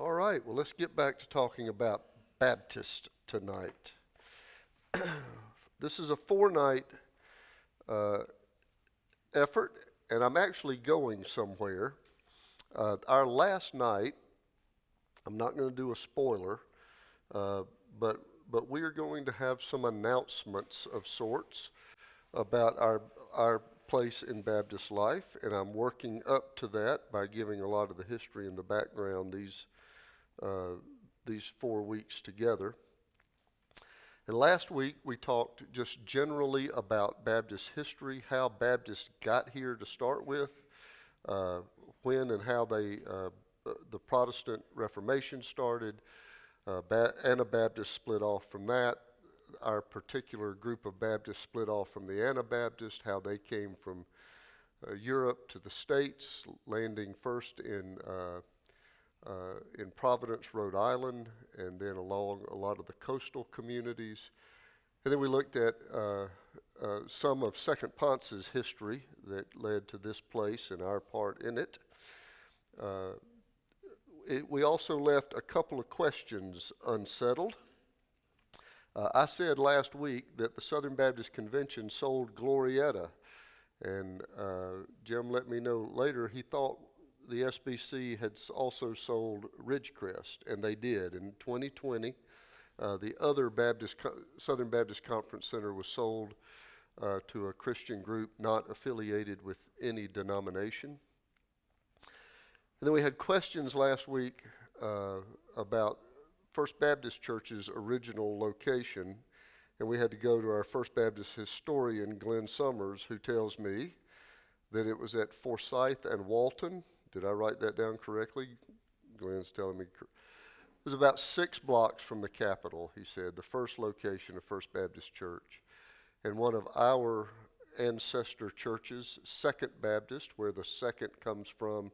All right, well, let's get back to talking about Baptist tonight. This is a 4-night effort, and I'm actually going somewhere. Our last night, I'm not going to do a spoiler, but we are going to have some announcements of sorts about our place in Baptist life, and I'm working up to that by giving a lot of the history and the background these 4 weeks together. And last week we talked just generally about Baptist history, how Baptists got here to start with, when and how the Protestant Reformation started. Anabaptists split off from that. Our particular group of Baptists split off from the Anabaptists, how they came from Europe to the States, landing first in Providence, Rhode Island, and then along a lot of the coastal communities. And then we looked at some of Second-Ponce's history that led to this place and our part in it. We also left a couple of questions unsettled. I said last week that the Southern Baptist Convention sold Glorietta, and Jim let me know later he thought the SBC had also sold Ridgecrest, and they did. In 2020, the other Southern Baptist Conference Center was sold to a Christian group not affiliated with any denomination. And then we had questions last week about First Baptist Church's original location, and we had to go to our First Baptist historian, Glenn Summers, who tells me that it was at Forsyth and Walton. Did I write that down correctly? Glenn's telling me. It was about 6 blocks from the Capitol, he said, the first location of First Baptist Church. And one of our ancestor churches, Second Baptist, where the second comes from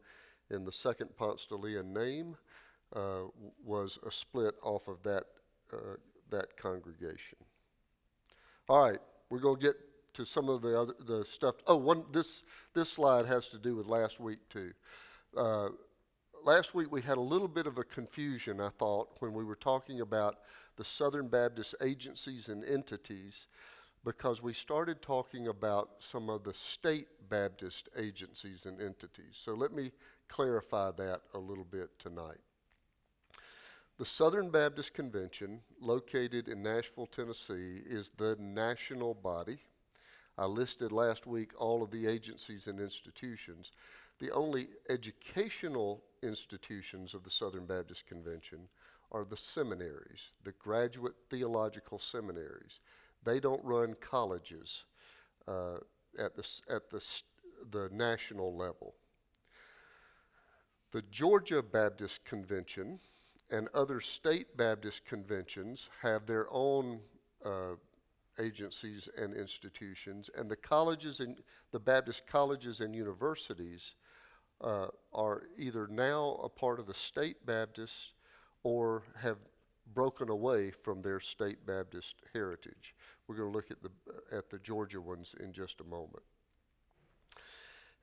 in the Second-Ponce name, was a split off of that congregation. All right, we're going to get to some of the stuff. This slide has to do with last week too. Last week we had a little bit of a confusion, I thought, when we were talking about the Southern Baptist Agencies and Entities, because we started talking about some of the state Baptist agencies and entities. So let me clarify that a little bit tonight. The Southern Baptist Convention, located in Nashville, Tennessee, is the national body. I listed last week all of the agencies and institutions. The only educational institutions of the Southern Baptist Convention are the seminaries, the graduate theological seminaries. They don't run colleges at the national level. The Georgia Baptist Convention and other state Baptist conventions have their own agencies and institutions, and the Baptist colleges and universities are either now a part of the state Baptist or have broken away from their state Baptist heritage. We're going to look at the Georgia ones in just a moment.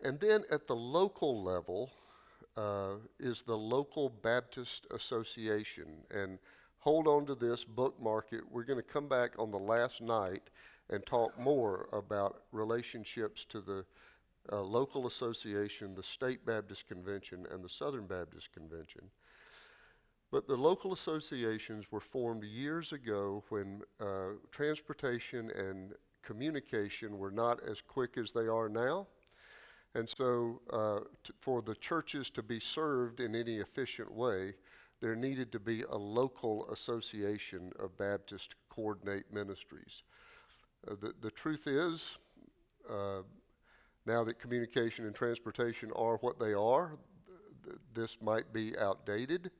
And then at the local level is the Local Baptist Association. And hold on to this, bookmark it. We're going to come back on the last night and talk more about relationships to the local association, the State Baptist Convention, and the Southern Baptist Convention. But the local associations were formed years ago when transportation and communication were not as quick as they are now. And so for the churches to be served in any efficient way, there needed to be a local association of Baptists to coordinate ministries. The truth is, now that communication and transportation are what they are, this might be outdated,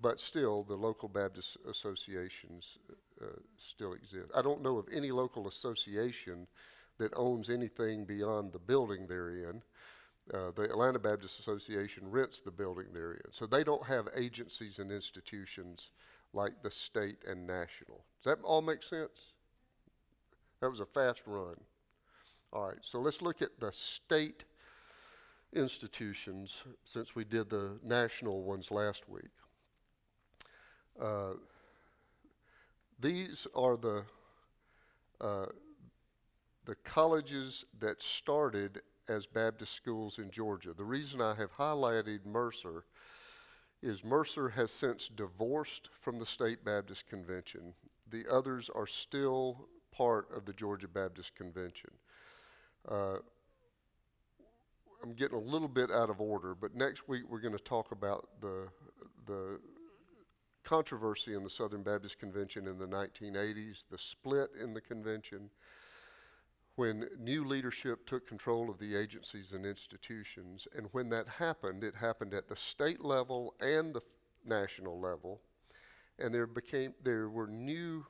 but still the local Baptist associations still exist. I don't know of any local association that owns anything beyond the building they're in. The Atlanta Baptist Association rents the building they're in. So they don't have agencies and institutions like the state and national. Does that all make sense? That was a fast run. All right, so let's look at the state institutions since we did the national ones last week. These are the colleges that started as Baptist schools in Georgia. The reason I have highlighted Mercer is Mercer has since divorced from the State Baptist Convention. The others are still part of the Georgia Baptist Convention. I'm getting a little bit out of order, but next week we're going to talk about the controversy in the Southern Baptist Convention in the 1980s, the split in the convention, when new leadership took control of the agencies and institutions. And when that happened, it happened at the state level and the national level. And there were new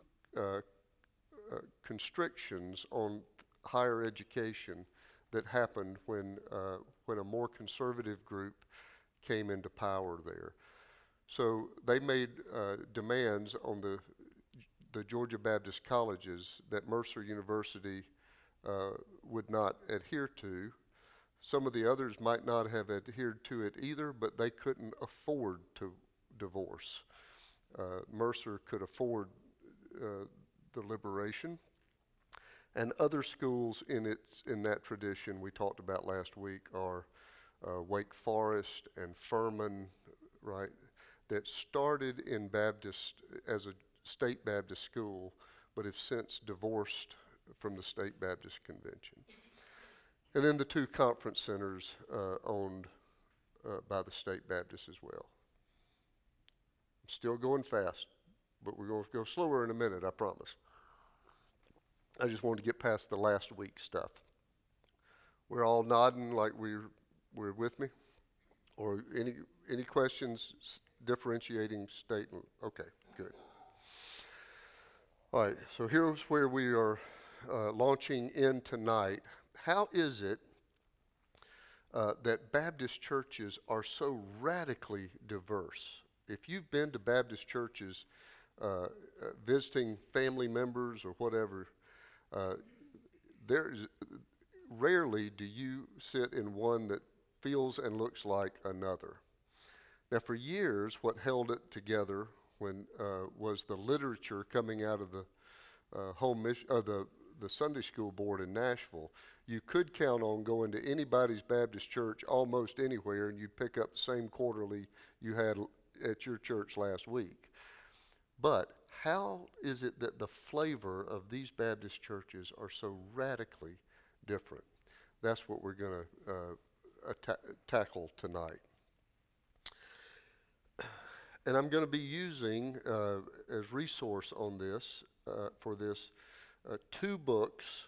constrictions on higher education that happened when a more conservative group came into power there. So they made demands on the Georgia Baptist colleges that Mercer University would not adhere to. Some of the others might not have adhered to it either, but they couldn't afford to divorce. Mercer could afford the liberation. And other schools in that tradition we talked about last week are Wake Forest and Furman, right, that started in Baptist as a state Baptist school, but have since divorced from the State Baptist Convention. And then the two conference centers owned by the State Baptist as well. I'm still going fast, but we're going to go slower in a minute, I promise. I just wanted to get past the last week stuff. We're all nodding like we're with me? Or any questions differentiating statement? Okay, good. All right, so here's where we are launching in tonight. How is it that Baptist churches are so radically diverse? If you've been to Baptist churches visiting family members or whatever, rarely do you sit in one that feels and looks like another. Now, for years, what held it together was the literature coming out of the Sunday school board in Nashville. You could count on going to anybody's Baptist church almost anywhere, and you'd pick up the same quarterly you had at your church last week. But how is it that the flavor of these Baptist churches are so radically different? That's what we're going to tackle tonight. And I'm going to be using as resource on this, for this, two books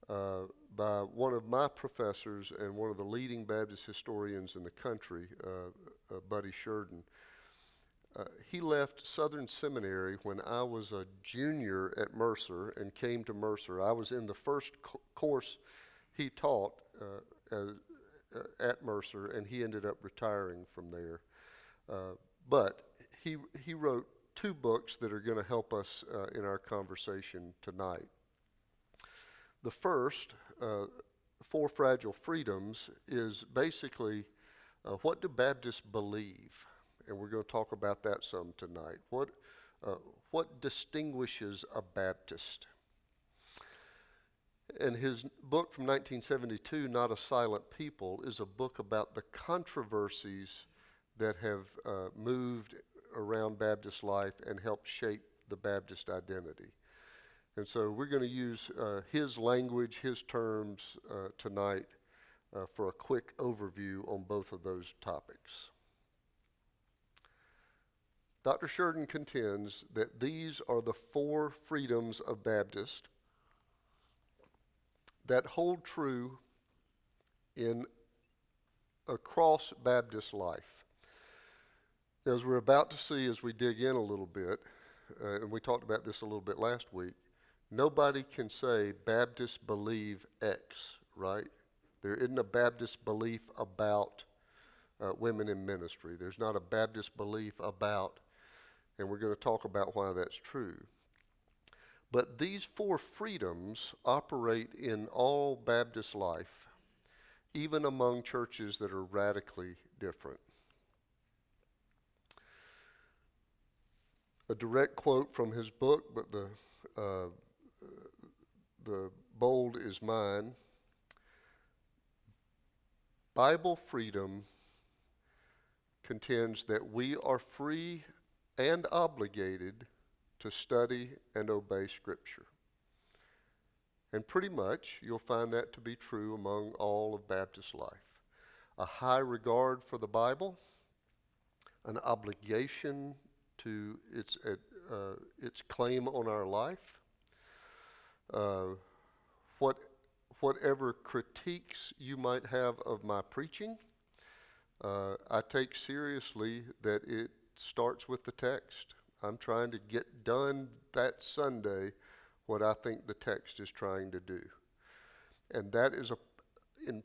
by one of my professors and one of the leading Baptist historians in the country, Buddy Sheridan. He left Southern Seminary when I was a junior at Mercer and came to Mercer. I was in the first course he taught at Mercer, and he ended up retiring from there. But he wrote two books that are going to help us in our conversation tonight. The first, Four Fragile Freedoms, is basically what do Baptists believe? And we're going to talk about that some tonight. What distinguishes a Baptist? And his book from 1972, Not a Silent People, is a book about the controversies that have moved around Baptist life and helped shape the Baptist identity. And so we're going to use his language, his terms tonight for a quick overview on both of those topics. Dr. Sheridan contends that these are the four freedoms of Baptist that hold true across Baptist life. As we're about to see as we dig in a little bit, and we talked about this a little bit last week, nobody can say Baptists believe X, right? There isn't a Baptist belief about women in ministry. There's not a Baptist belief about, and we're going to talk about why that's true. But these four freedoms operate in all Baptist life, even among churches that are radically different. A direct quote from his book, but the bold is mine. Bible freedom contends that we are free and obligated to study and obey Scripture. And pretty much you'll find that to be true among all of Baptist life. A high regard for the Bible, an obligation to its claim on our life, whatever critiques you might have of my preaching, I take seriously that it starts with the text. I'm trying to get done that Sunday what I think the text is trying to do. And that is in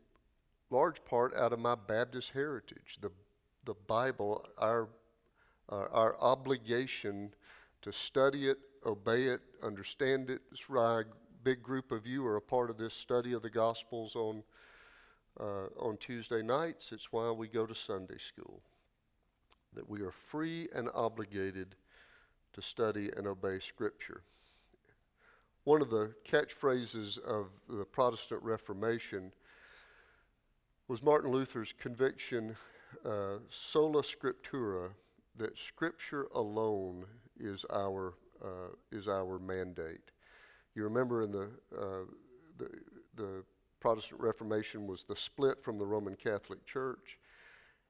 large part out of my Baptist heritage. The Bible, our obligation to study it, obey it, understand it. This big group of you are a part of this study of the Gospels on Tuesday nights. It's why we go to Sunday school, that we are free and obligated to study and obey Scripture. One of the catchphrases of the Protestant Reformation was Martin Luther's conviction, sola scriptura, that Scripture alone is our mandate. You remember in the Protestant Reformation was the split from the Roman Catholic Church,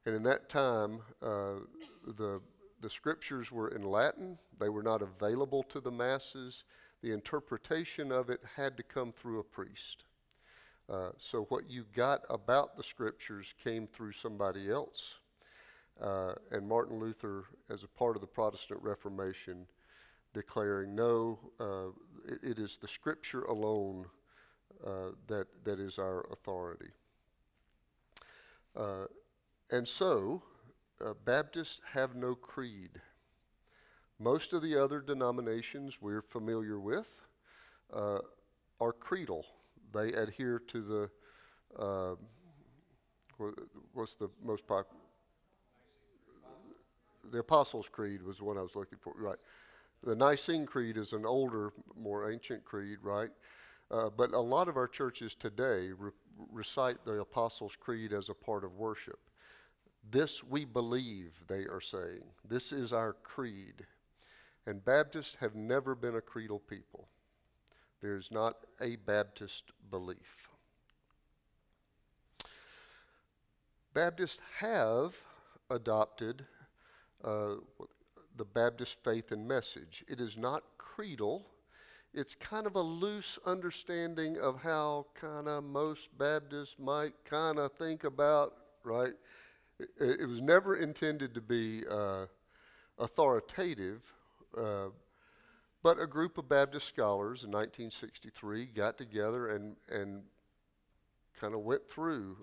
and in that time the Scriptures were in Latin. They were not available to the masses. The interpretation of it had to come through a priest. So what you got about the Scriptures came through somebody else. And Martin Luther, as a part of the Protestant Reformation, declaring, no, it is the Scripture alone that is our authority. And so, Baptists have no creed. Most of the other denominations we're familiar with are creedal. They adhere to what's the most popular? The Apostles' Creed was the one I was looking for, right. The Nicene Creed is an older, more ancient creed, right? But a lot of our churches today recite the Apostles' Creed as a part of worship. This we believe, they are saying. This is our creed. And Baptists have never been a creedal people. There's not a Baptist belief. Baptists have adopted the Baptist faith and message. It is not creedal. It's kind of a loose understanding of how kind of most Baptists might kind of think about, right? It was never intended to be authoritative, but a group of Baptist scholars in 1963 got together and kind of went through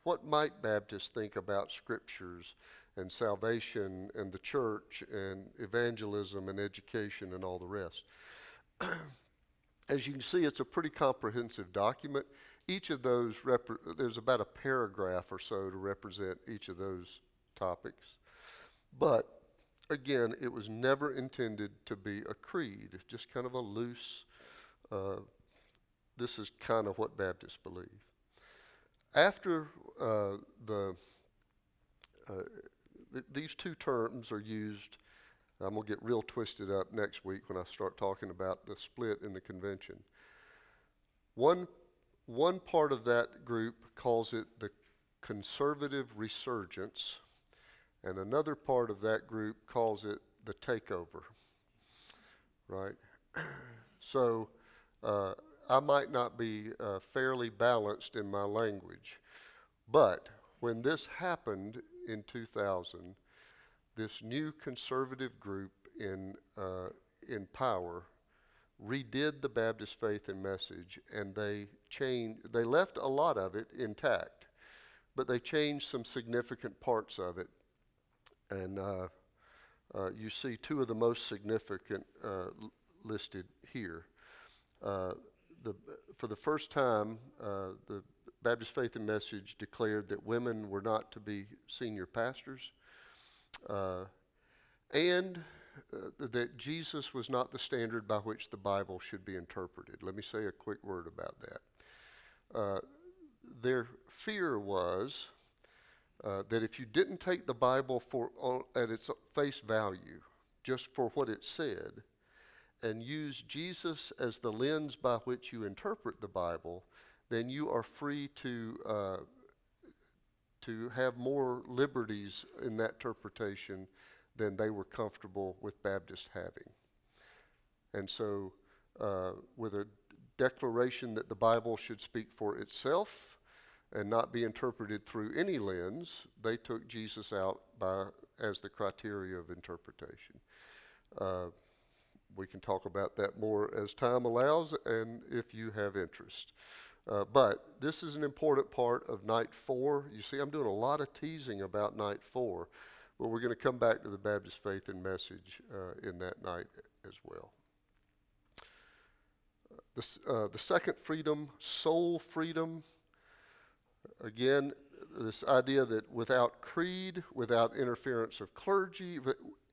what might Baptists think about Scriptures and salvation and the church and evangelism and education and all the rest. As you can see, it's a pretty comprehensive document. Each of those, there's about a paragraph or so to represent each of those topics. But again, it was never intended to be a creed, just kind of a loose, this is kind of what Baptists believe. After these two terms are used, I'm going to get real twisted up next week when I start talking about the split in the convention. One part of that group calls it the conservative resurgence, and another part of that group calls it the takeover, right? So I might not be fairly balanced in my language, but when this happened in 2000, this new conservative group in power redid the Baptist faith and message, and they left a lot of it intact, but they changed some significant parts of it. And you see two of the most significant listed here. for the first time, the Baptist Faith and Message declared that women were not to be senior pastors, and that Jesus was not the standard by which the Bible should be interpreted. Let me say a quick word about that. Their fear was that if you didn't take the Bible at its face value, just for what it said, and use Jesus as the lens by which you interpret the Bible, then you are free to have more liberties in that interpretation than they were comfortable with Baptists having. And so, with a declaration that the Bible should speak for itself and not be interpreted through any lens, they took Jesus out as the criteria of interpretation. We can talk about that more as time allows and if you have interest. But this is an important part of night 4. You see, I'm doing a lot of teasing about night 4, but we're going to come back to the Baptist Faith and Message in that night as well. The second freedom, soul freedom. Again, this idea that without creed, without interference of clergy,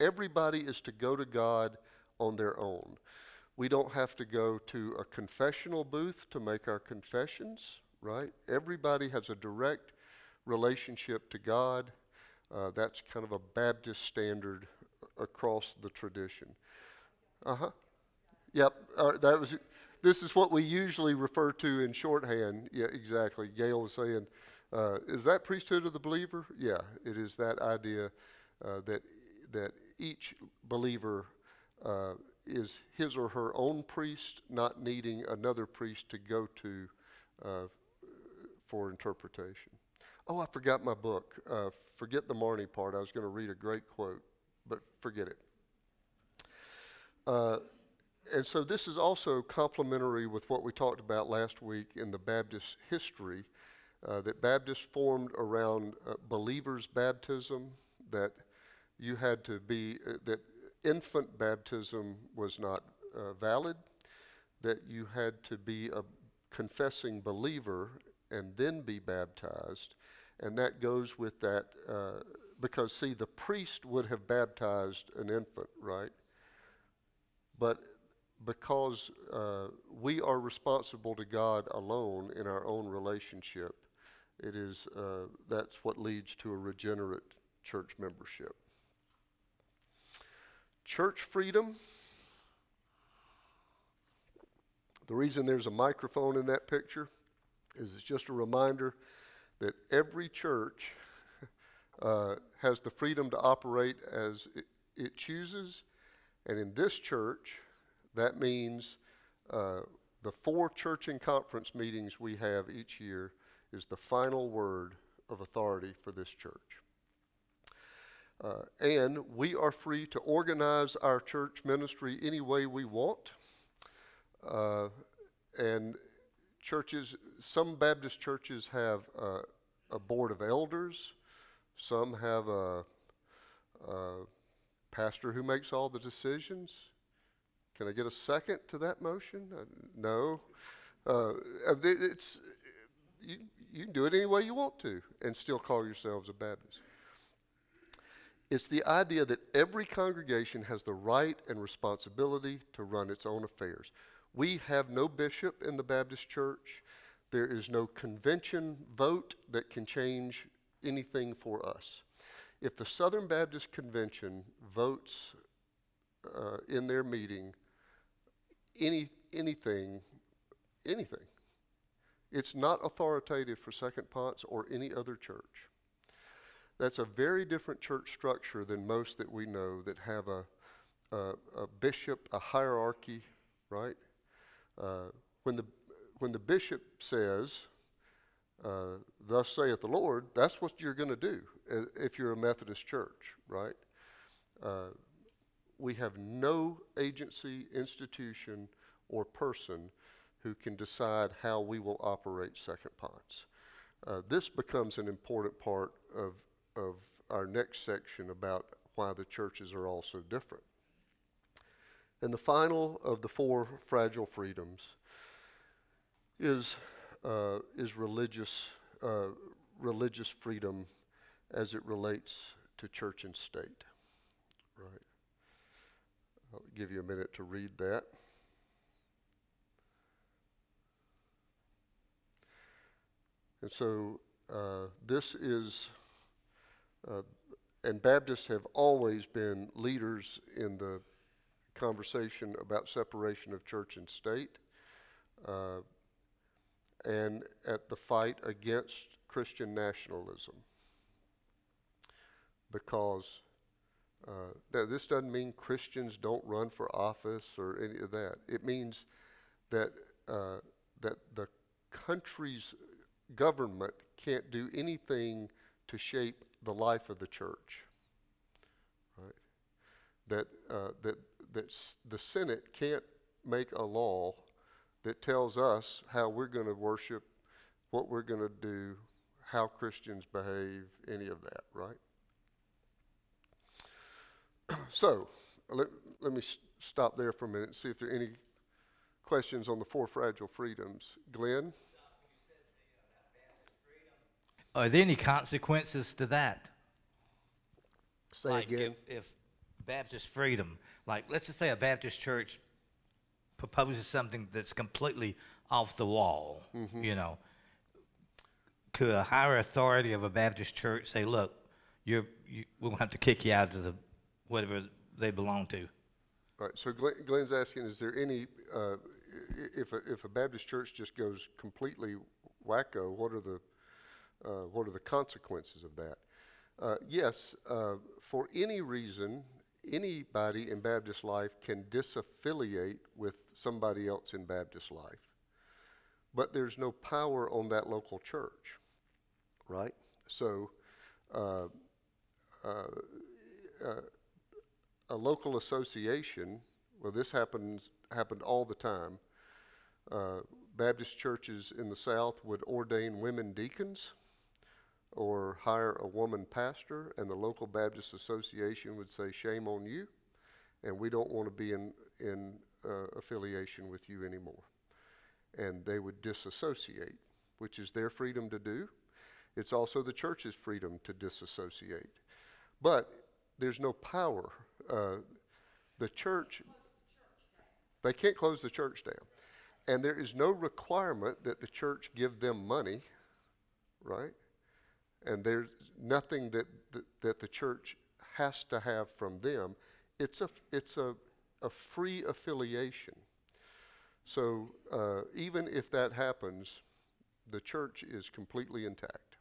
everybody is to go to God on their own. We don't have to go to a confessional booth to make our confessions, right? Everybody has a direct relationship to God. That's kind of a Baptist standard across the tradition. Yep. This is what we usually refer to in shorthand. Yeah, exactly. Gail was saying, is that priesthood of the believer? Yeah, it is that idea that each believer is his or her own priest, not needing another priest to go to for interpretation. Oh, I forgot my book. Forget the Marnie part. I was going to read a great quote, but forget it. And so this is also complementary with what we talked about last week in the Baptist history, that Baptists formed around believers' baptism, that you had to be, that infant baptism was not valid, that you had to be a confessing believer and then be baptized. And that goes with that, because see, the priest would have baptized an infant, right? But because we are responsible to God alone in our own relationship, it is that's what leads to a regenerate church membership. Church freedom. The reason there's a microphone in that picture is it's just a reminder that every church has the freedom to operate as it chooses. And in this church, that means the 4 church and conference meetings we have each year is the final word of authority for this church. And we are free to organize our church ministry any way we want. And churches, some Baptist churches have a board of elders. Some have a pastor who makes all the decisions. Can I get a second to that motion? No. You can do it any way you want to and still call yourselves a Baptist. It's the idea that every congregation has the right and responsibility to run its own affairs. We have no bishop in the Baptist church. There is no convention vote that can change anything for us. If the Southern Baptist Convention votes in their meeting anything, it's not authoritative for Second-Ponce or any other church. That's a very different church structure than most that we know that have a bishop, a hierarchy, right? When the bishop says, thus saith the Lord, that's what you're going to do if you're a Methodist church, right? We have no agency, institution, or person who can decide how we will operate Second-Ponce. This becomes an important part of our next section about why the churches are all so different. And the final of the 4 fragile freedoms, is religious freedom as it relates to church and state. Right. I'll give you a minute to read that. And so this is, and Baptists have always been leaders in the conversation about separation of church and state, and at the fight against Christian nationalism. Because now this doesn't mean Christians don't run for office or any of that. It means that that the country's government can't do anything to shape the life of the church. Right? That the Senate can't make a law that tells us how we're going to worship, what we're going to do, how Christians behave, any of that, right? So, let me stop there for a minute and see if there are any questions on the four fragile freedoms. Glenn? Are there any consequences to that? Say like again. If Baptist freedom, like let's just say a Baptist church proposes something that's completely off the wall, you know, could a higher authority of a Baptist church say, look, we'll have to kick you out of the whatever they belong to? Right. So Glenn's asking, is there any, if a Baptist church just goes completely wacko, what are the consequences of that? Yes, for any reason, anybody in Baptist life can disaffiliate with somebody else in Baptist life, but there's no power on that local church, right? So a local association, well, this happened all the time. Baptist churches in the South would ordain women deacons or hire a woman pastor, and the local Baptist association would say, shame on you, and we don't want to be in affiliation with you anymore. And they would disassociate, which is their freedom to do. It's also the church's freedom to disassociate. But there's no power. The church, they can't close the church down. And there is no requirement that the church give them money, right? And there's nothing that the church has to have from them. It's a free affiliation. So even if that happens, the church is completely intact.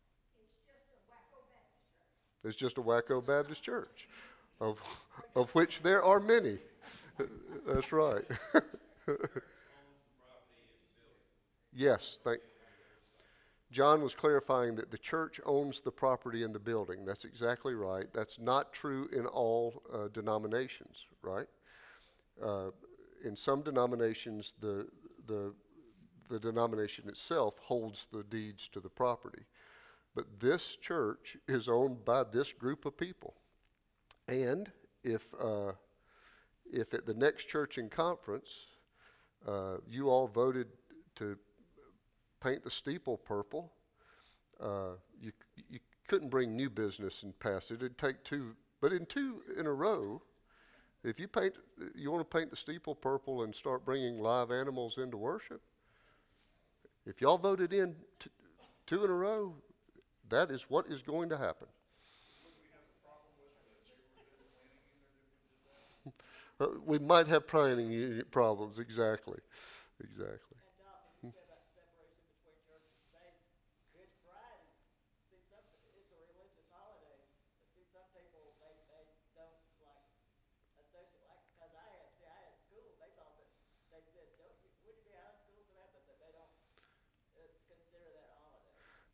It's just a wacko Baptist church, of which there are many. That's right. Yes, John was clarifying that the church owns the property in the building. That's exactly right. That's not true in all denominations, right? In some denominations, the denomination itself holds the deeds to the property. But this church is owned by this group of people. And if at the next church in conference, you all voted to paint the steeple purple, you couldn't bring new business and pass it. It'd take two, but in a row, if you want to paint the steeple purple and start bringing live animals into worship, if y'all voted in two in a row, that is what is going to happen. We might have planning unit problems, exactly.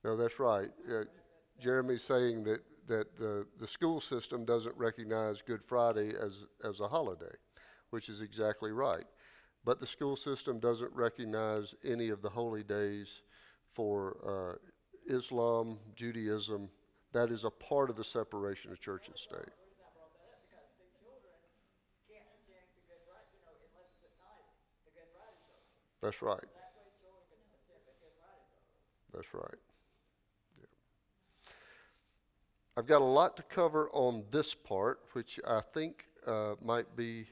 No, that's right. Jeremy's saying that the school system doesn't recognize Good Friday as a holiday, which is exactly right. But the school system doesn't recognize any of the holy days for Islam, Judaism. That is a part of the separation of church and state. That's right. That's right. Yeah. I've got a lot to cover on this part, which I think might be.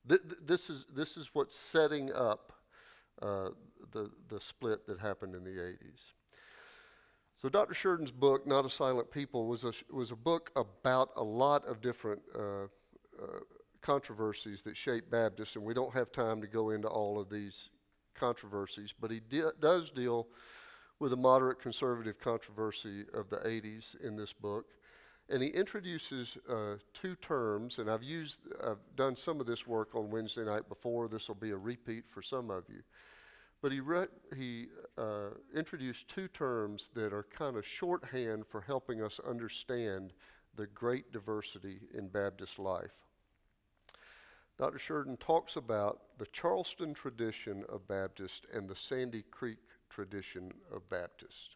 This is what's setting up the split that happened in the 80s. So Dr. Sheridan's book, Not a Silent People, was a book about a lot of different controversies that shaped Baptists, and we don't have time to go into all of these controversies, but he does deal with a moderate conservative controversy of the 80s in this book. And he introduces two terms, and I've done some of this work on Wednesday night before. This will be a repeat for some of you. But he introduced two terms that are kind of shorthand for helping us understand the great diversity in Baptist life. Dr. Sheridan talks about the Charleston tradition of Baptist and the Sandy Creek tradition of Baptist.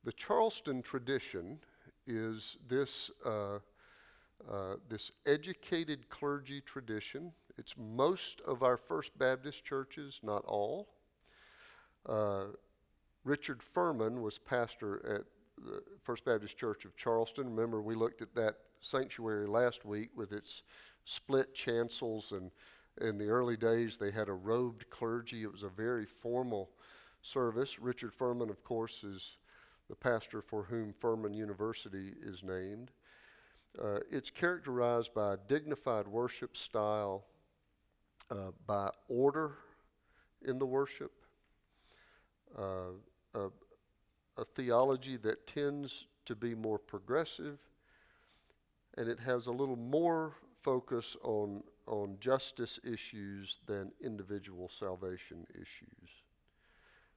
The Charleston tradition is this educated clergy tradition. It's most of our First Baptist churches, not all. Richard Furman was pastor at the First Baptist Church of Charleston. Remember, we looked at that sanctuary last week with its split chancels, and in the early days they had a robed clergy. It was a very formal service. Richard Furman, of course, is the pastor for whom Furman University is named. It's characterized by a dignified worship style, by order in the worship, a theology that tends to be more progressive, and it has a little more focus on justice issues than individual salvation issues.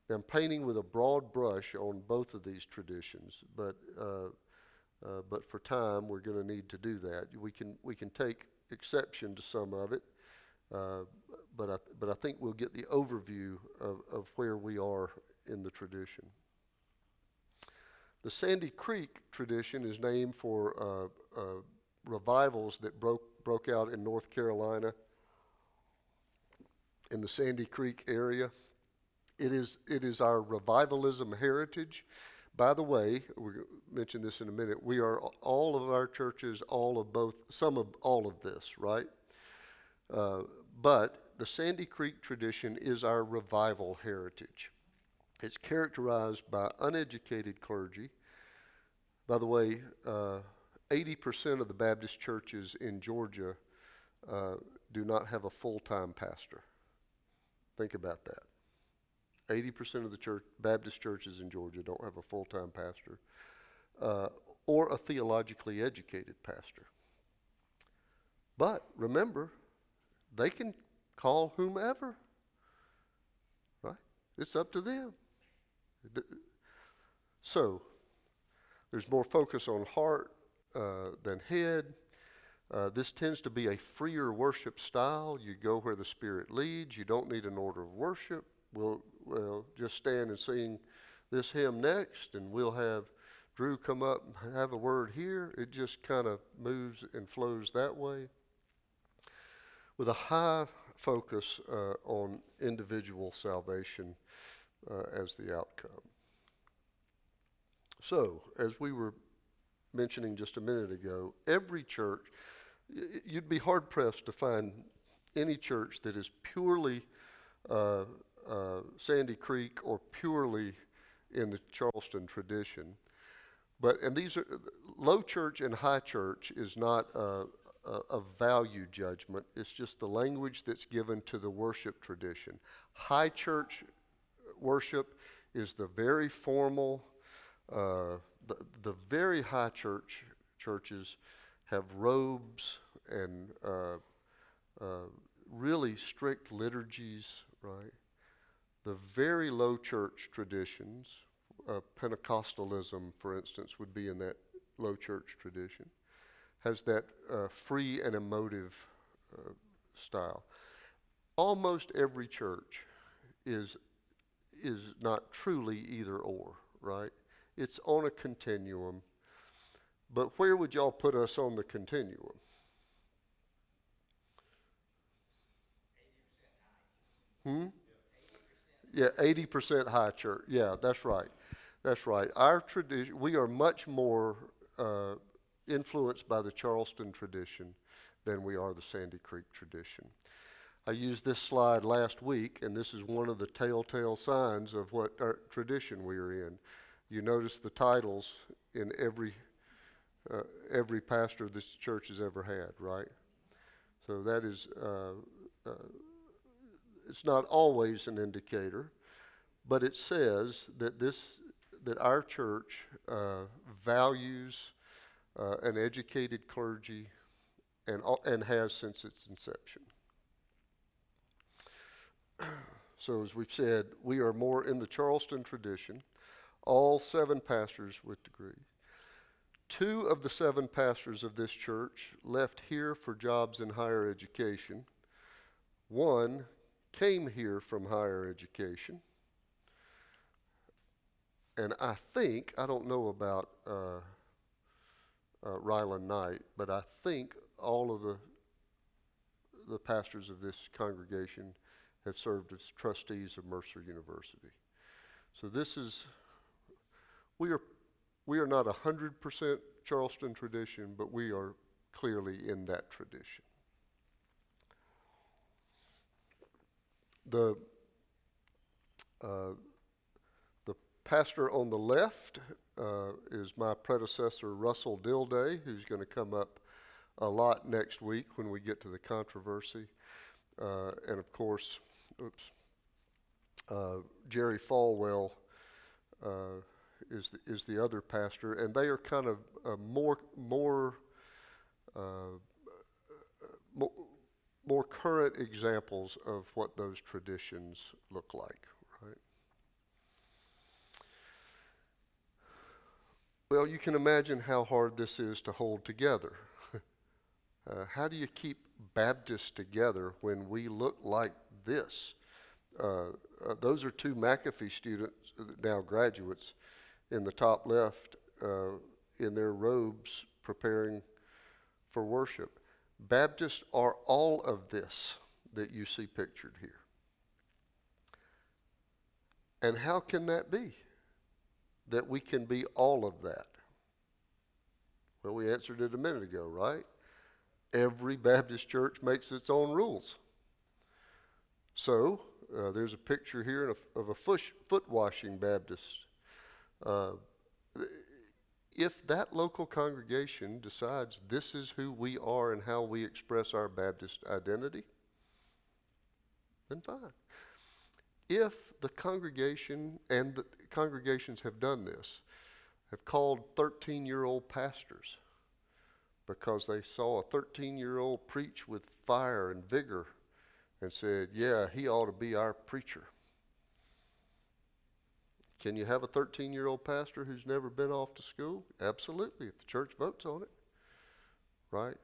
Now, I'm painting with a broad brush on both of these traditions, but for time we're going to need to do that. We can take exception to some of it. But I think we'll get the overview of where we are in the tradition. The Sandy Creek tradition is named for revivals that broke out in North Carolina in the Sandy Creek area. It is our revivalism heritage. By the way, we'll mention this in a minute. We are all of our churches, some of all of this, right? But the Sandy Creek tradition is our revival heritage. It's characterized by uneducated clergy. By the way, 80% of the Baptist churches in Georgia do not have a full-time pastor. Think about that. 80% of the Baptist churches in Georgia don't have a full-time pastor or a theologically educated pastor. But remember, they can call whomever, right? It's up to them. So, there's more focus on heart than head. This tends to be a freer worship style. You go where the Spirit leads. You don't need an order of worship. We'll just stand and sing this hymn next, and we'll have Drew come up and have a word here. It just kind of moves and flows that way, with a high focus on individual salvation as the outcome. So, as we were mentioning just a minute ago, every church, you'd be hard-pressed to find any church that is purely Sandy Creek or purely in the Charleston tradition. And these are, low church and high church is not a value judgment. It's just the language that's given to the worship tradition. High church worship is the very formal, the very high churches have robes and really strict liturgies, right? The very low church traditions, Pentecostalism, for instance, would be in that low church tradition, has that free and emotive style. Almost every church is not truly either or, right? It's on a continuum. But where would y'all put us on the continuum? 80% high. Yeah, 80% high church. Yeah, that's right. That's right. Our tradition, we are much more influenced by the Charleston tradition than we are the Sandy Creek tradition. I used this slide last week, and this is one of the telltale signs of what our tradition we are in. You notice the titles in every pastor this church has ever had, right? So that is, it's not always an indicator, but it says that that our church values an educated clergy and has since its inception. So as we've said, we are more in the Charleston tradition, all 7 pastors with degrees. 2 of the 7 pastors of this church left here for jobs in higher education. 1 came here from higher education. And I don't know about Ryland Knight, but I think all of the pastors of this congregation have served as trustees of Mercer University. So we are not 100% Charleston tradition, but we are clearly in that tradition. The pastor on the left is my predecessor, Russell Dilday, who's going to come up a lot next week when we get to the controversy. And of course, Jerry Falwell is the other pastor, and they are kind of more current examples of what those traditions look like, right? Well, you can imagine how hard this is to hold together. How do you keep Baptists together when we look like this? Those are 2 McAfee students, now graduates, in the top left in their robes preparing for worship. Baptists are all of this that you see pictured here. And how can that be? That we can be all of that? Well, we answered it a minute ago, right? Every Baptist church makes its own rules. So there's a picture here of a foot washing Baptist. If that local congregation decides this is who we are and how we express our Baptist identity, then fine. If the congregation, and the congregations have done this, have called 13-year-old pastors because they saw a 13-year-old preach with fire and vigor and said, yeah, he ought to be our preacher. Can you have a 13-year-old pastor who's never been off to school? Absolutely, if the church votes on it, right?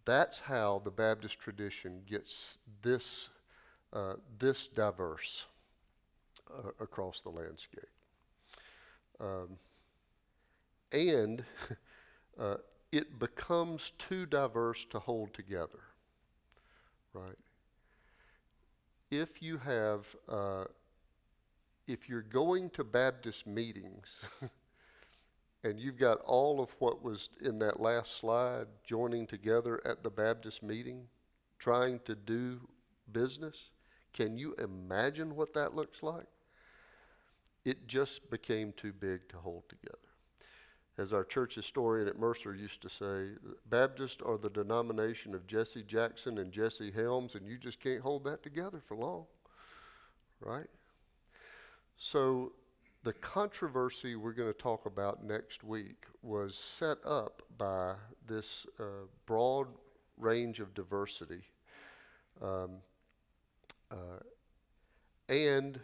That's how the Baptist tradition gets this diverse across the landscape. And it becomes too diverse to hold together, right? If you have, if you're going to Baptist meetings and you've got all of what was in that last slide joining together at the Baptist meeting, trying to do business, can you imagine what that looks like? It just became too big to hold together. As our church historian at Mercer used to say, Baptists are the denomination of Jesse Jackson and Jesse Helms, and you just can't hold that together for long, right? So the controversy we're going to talk about next week was set up by this broad range of diversity and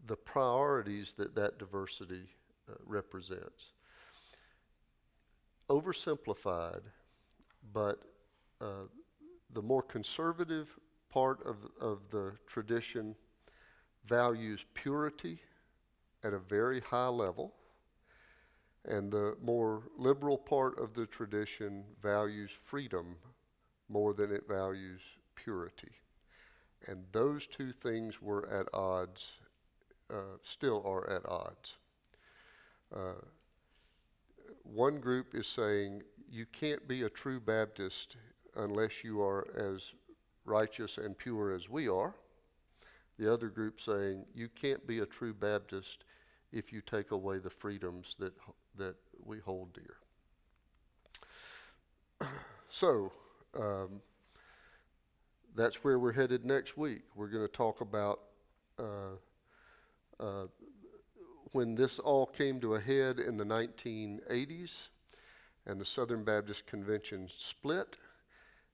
the priorities that diversity represents. Oversimplified, but the more conservative part of the tradition values purity at a very high level, and the more liberal part of the tradition values freedom more than it values purity. And those 2 things were at odds still are at odds. One group is saying you can't be a true Baptist unless you are as righteous and pure as we are. The other group saying you can't be a true Baptist if you take away the freedoms that we hold dear. So that's where we're headed next week. We're going to talk about when this all came to a head in the 1980s and the Southern Baptist Convention split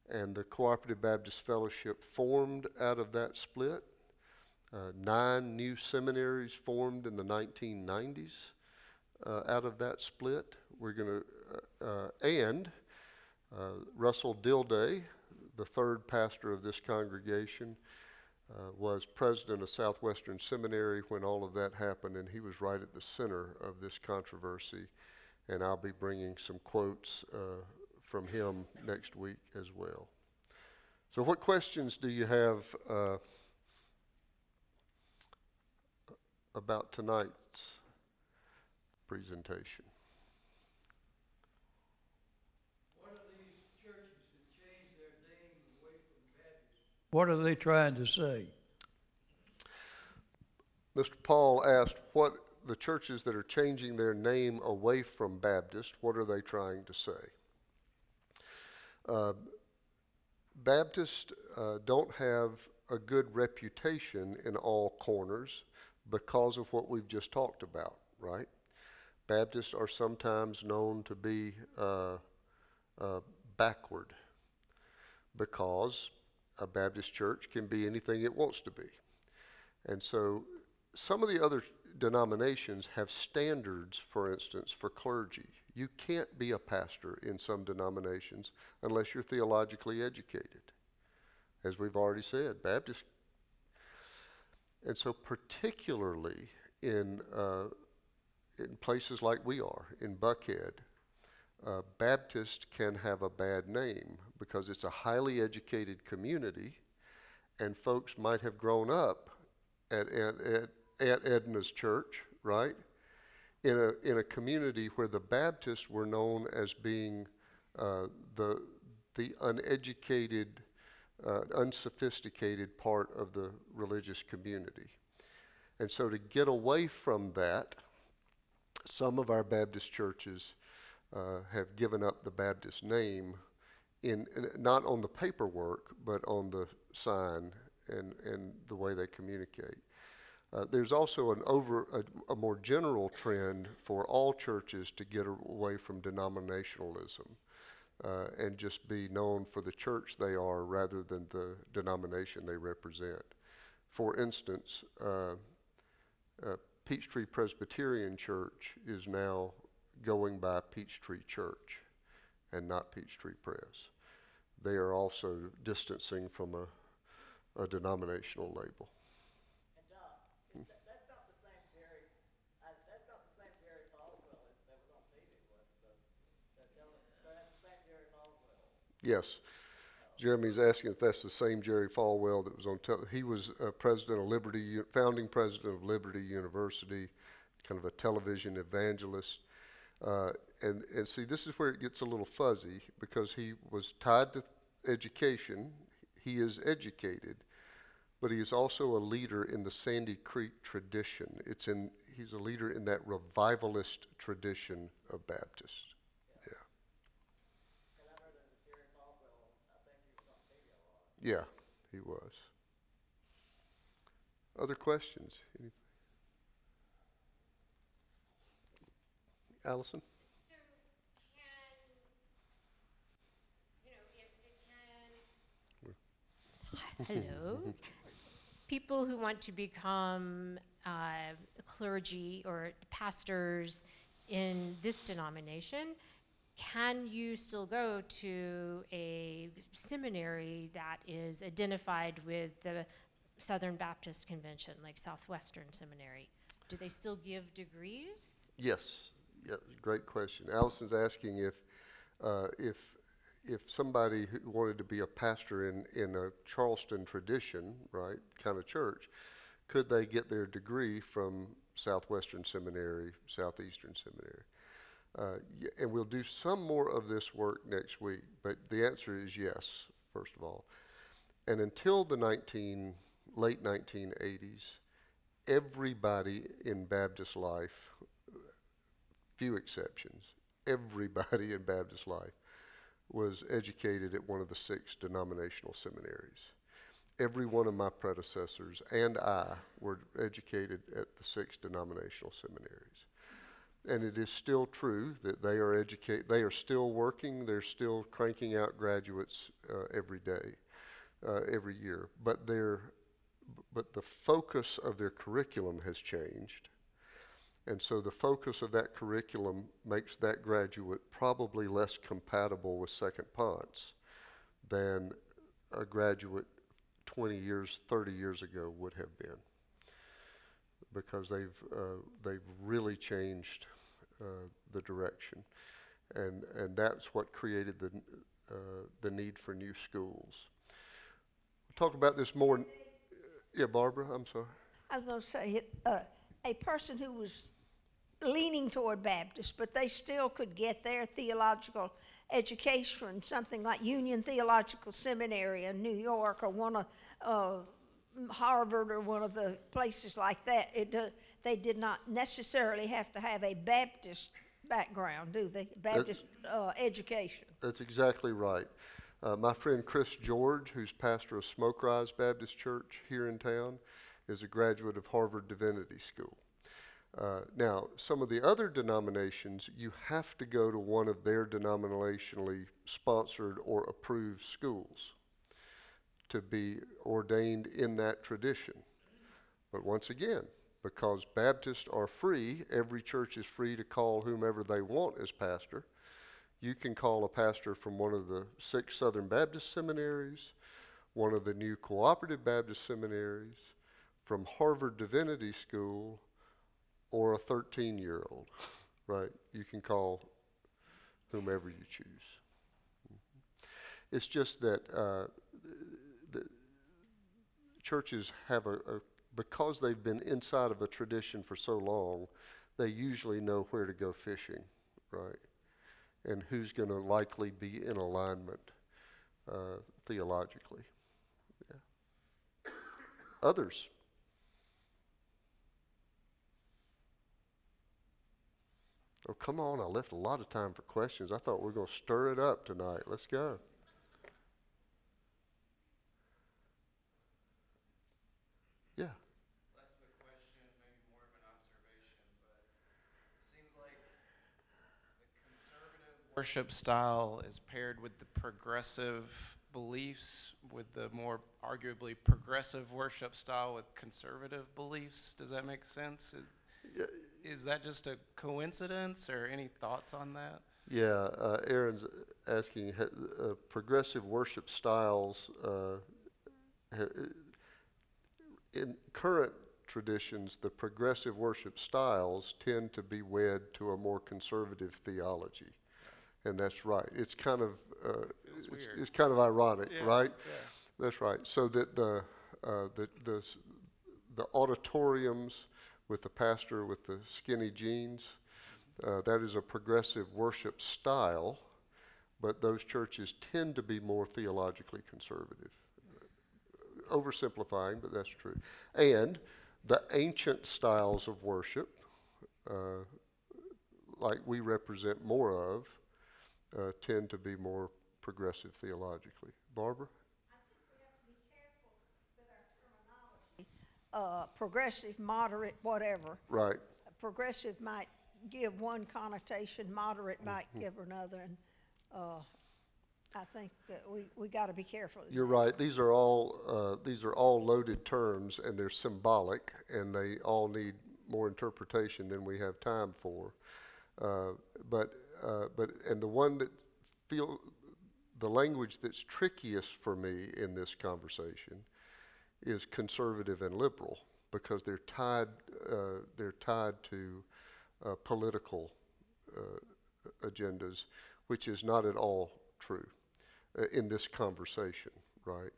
and the Cooperative Baptist Fellowship formed out of that split. 9 new seminaries formed in the 1990s out of that split. We're going to, and Russell Dilday, the third pastor of this congregation, was president of Southwestern Seminary when all of that happened, and he was right at the center of this controversy. And I'll be bringing some quotes from him next week as well. So what questions do you have about tonight's presentation? What are these churches that change their names away from Baptist? What are they trying to say? Mr. Paul asked what the churches that are changing their name away from Baptist, what are they trying to say? Baptists don't have a good reputation in all corners because of what we've just talked about, right? Baptists are sometimes known to be backward because a Baptist church can be anything it wants to be. And so some of the other denominations have standards, for instance, for clergy. You can't be a pastor in some denominations unless you're theologically educated. As we've already said, Baptist. And so particularly in places like we are, in Buckhead, Baptist can have a bad name because it's a highly educated community, and folks might have grown up at Edna's church, right? In a community where the Baptists were known as being the uneducated, unsophisticated part of the religious community. And so to get away from that, some of our Baptist churches have given up the Baptist name in not on the paperwork, but on the sign and the way they communicate. There's also a more general trend for all churches to get away from denominationalism and just be known for the church they are rather than the denomination they represent. For instance, Peachtree Presbyterian Church is now going by Peachtree Church and not Peachtree Press. They are also distancing from a denominational label. That's not the same Jerry. That's not the same Jerry Falwell that was on TV. That's the same Jerry Falwell. Yes. Jeremy's asking if that's the same Jerry Falwell that was on he was founding president of Liberty University, kind of a television evangelist. And see, this is where it gets a little fuzzy because he was tied to education. He is educated, but he is also a leader in the Sandy Creek tradition. He's a leader in that revivalist tradition of Baptists. Yeah. And I heard that Jerry Falwell, I think he was on TV a lot. Yeah, he was. Other questions? Anything? Allison? So can, hello? People who want to become clergy or pastors in this denomination, can you still go to a seminary that is identified with the Southern Baptist Convention, like Southwestern Seminary? Do they still give degrees? Yes. Yeah, great question. Allison's asking if somebody who wanted to be a pastor in a Charleston Tradition, right, kind of church, could they get their degree from Southwestern Seminary, Southeastern Seminary? And we'll do some more of this work next week, but the answer is yes, first of all. And until the late 1980s, everybody in Baptist life, few exceptions, everybody in Baptist life was educated at one of the 6 denominational seminaries. Every one of my predecessors and I were educated at the 6 denominational seminaries. And it is still true that they are still working, they're still cranking out graduates every day, every year. But the focus of their curriculum has changed. And so the focus of that curriculum makes that graduate probably less compatible with Second-Ponce than a graduate 20 years, 30 years ago would have been, because they've really changed the direction, and that's what created the need for new schools. We'll talk about this more. Yeah, Barbara, I'm sorry. I was going to say, a person who was leaning toward Baptist, but they still could get their theological education from something like Union Theological Seminary in New York, or one of Harvard, or one of the places like that. They did not necessarily have to have a Baptist background, do they? Baptist education. That's exactly right. My friend Chris George, who's pastor of Smoke Rise Baptist Church here in town, is a graduate of Harvard Divinity School. Now, some of the other denominations, you have to go to one of their denominationally sponsored or approved schools to be ordained in that tradition. But once again, because Baptists are free, every church is free to call whomever they want as pastor. You can call a pastor from one of the 6 Southern Baptist seminaries, one of the new Cooperative Baptist seminaries, from Harvard Divinity School, or a 13-year-old, right? You can call whomever you choose. It's just that the churches have because they've been inside of a tradition for so long, they usually know where to go fishing, right? And who's going to likely be in alignment theologically. Yeah. Others? Oh, come on, I left a lot of time for questions. I thought we were going to stir it up tonight. Let's go. Yeah. Less of a question, maybe more of an observation, but it seems like the conservative worship style is paired with the progressive beliefs, with the more arguably progressive worship style with conservative beliefs. Does that make sense? Is that just a coincidence, or any thoughts on that? Yeah, Aaron's asking, progressive worship styles, in current traditions, the progressive worship styles tend to be wed to a more conservative theology. And that's right. It's kind of, it's kind of ironic, Yeah, right? yeah. That's right. So that the auditoriums with the pastor with the skinny jeans, that is a progressive worship style, but those churches tend to be more theologically conservative. Oversimplifying, but that's true. And the ancient styles of worship, like we represent more of, tend to be more progressive theologically. Barbara? I think we have to be careful with our terminology. Progressive, moderate, whatever. Right. Progressive might give one connotation, moderate might give another, and I think that we got to be careful. You're right. These are all loaded terms, and they're symbolic, and they all need more interpretation than we have time for. But the one that the language that's trickiest for me in this conversation is conservative and liberal, because they're tied to political agendas, which is not at all true in this conversation, right?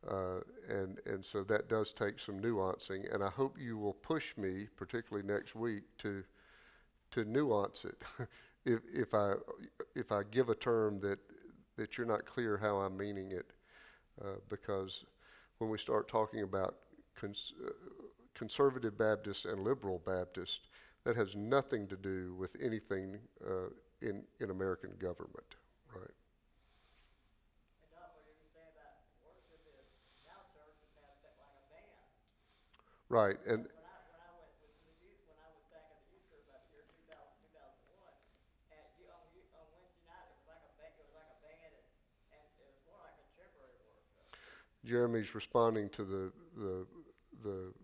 And so that does take some nuancing, and I hope you will push me, particularly next week, to nuance it. if I give a term that you're not clear how I'm meaning it, because when we start talking about conservative Baptists and liberal Baptists, that has nothing to do with anything in American government, right? And Doc, what you were saying about worship is now churches have that like a band. Right, and When I went with the youth, when I was back in the youth group about the year 2000, 2001, and on Wednesday night it was like a band, and it was more like contemporary worship. Jeremy's responding to the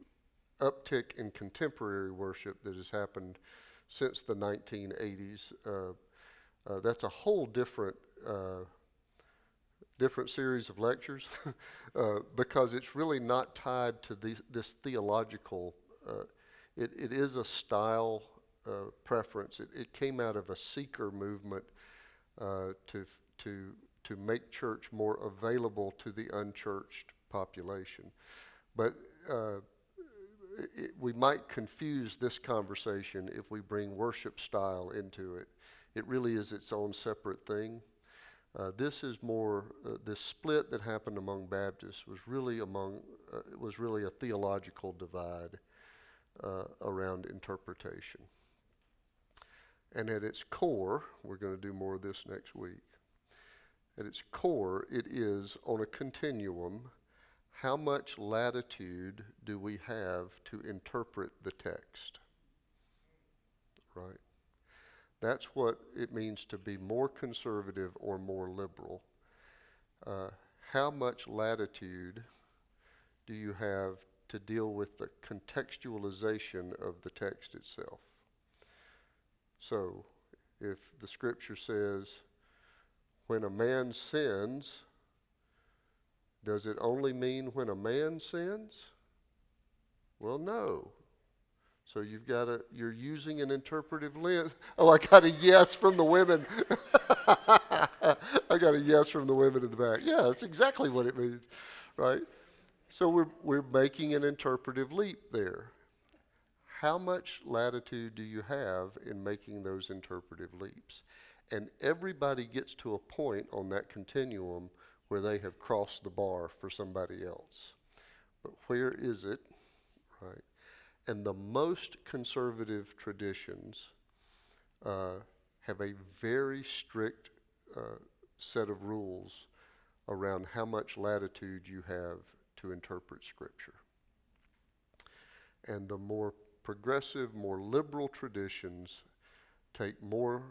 uptick in contemporary worship that has happened since the 1980s. That's a whole different series of lectures because it's really not tied to this theological. It is a style preference. It came out of a seeker movement to make church more available to the unchurched population. But we might confuse this conversation if we bring worship style into it. It really is its own separate thing. This is more this split that happened among Baptists was really a theological divide around interpretation. And at its core, we're going to do more of this next week. At its core, it is on a continuum. How much latitude do we have to interpret the text? Right? That's what it means to be more conservative or more liberal. How much latitude do you have to deal with the contextualization of the text itself? So, if the scripture says, when a man sins, does it only mean when a man sins? Well, no. So you're using an interpretive lens. Oh, I got a yes from the women. I got a yes from the women in the back. Yeah, that's exactly what it means, right? So we're making an interpretive leap there. How much latitude do you have in making those interpretive leaps? And everybody gets to a point on that continuum where they have crossed the bar for somebody else. But where is it, right? And the most conservative traditions have a very strict set of rules around how much latitude you have to interpret Scripture. And the more progressive, more liberal traditions take more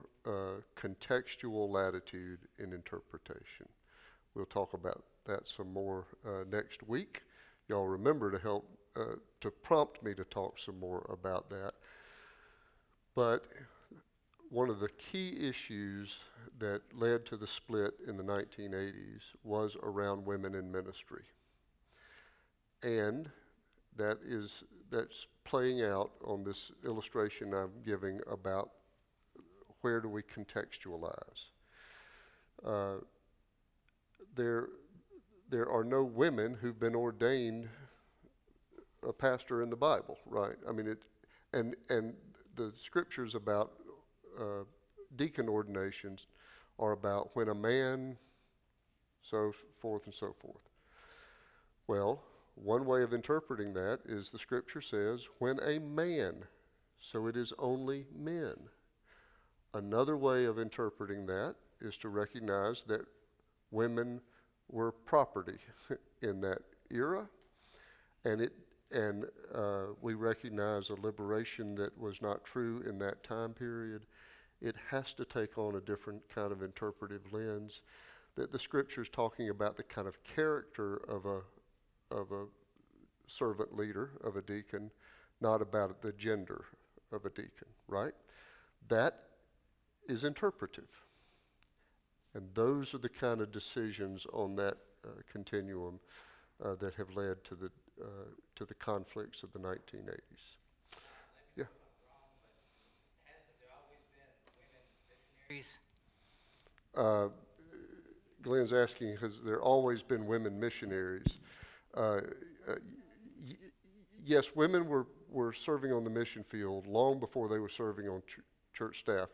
contextual latitude in interpretation. We'll talk about that some more next week. Y'all remember to help to prompt me to talk some more about that. But one of the key issues that led to the split in the 1980s was around women in ministry. And that's playing out on this illustration I'm giving about where do we contextualize. There are no women who've been ordained a pastor in the Bible, right? I mean, and the scriptures about deacon ordinations are about when a man, so forth and so forth. Well, one way of interpreting that is the scripture says when a man, so it is only men. Another way of interpreting that is to recognize that women were property in that era, and we recognize a liberation that was not true in that time period. It has to take on a different kind of interpretive lens. That the scripture is talking about the kind of character of a servant leader, of a deacon, not about the gender of a deacon, right? That is interpretive. And those are the kind of decisions on that continuum that have led to the conflicts of the 1980s. Yeah. Hasn't there always been women missionaries? Glenn's asking, has there always been women missionaries? Uh, uh, yes, women were serving on the mission field long before they were serving on church staff.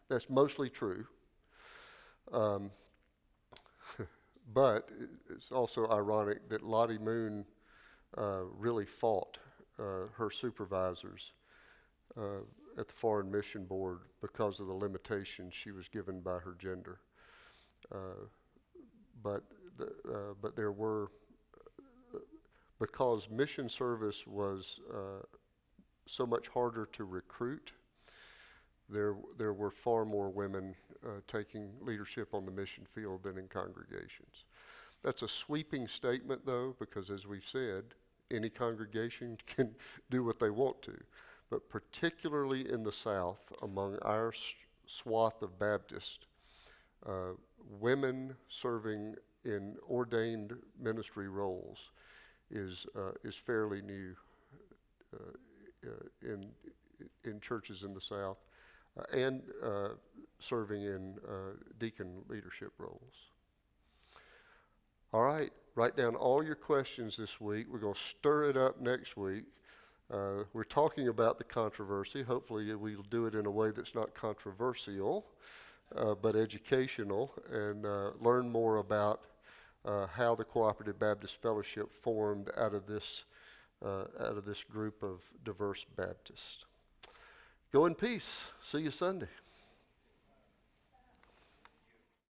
That's mostly true. But it's also ironic that Lottie Moon really fought her supervisors at the Foreign Mission Board because of the limitations she was given by her gender. But there were, because mission service was so much harder to recruit, there were far more women taking leadership on the mission field than in congregations. That's a sweeping statement, though, because as we've said, any congregation can do what they want to. But particularly in the South, among our swath of Baptists, women serving in ordained ministry roles is fairly new in churches in the South, and serving in deacon leadership roles. All right, write down all your questions this week. We're going to stir it up next week. We're talking about the controversy. Hopefully we'll do it in a way that's not controversial, but educational, and learn more about how the Cooperative Baptist Fellowship formed out of this group of diverse Baptists. Go in peace. See you Sunday.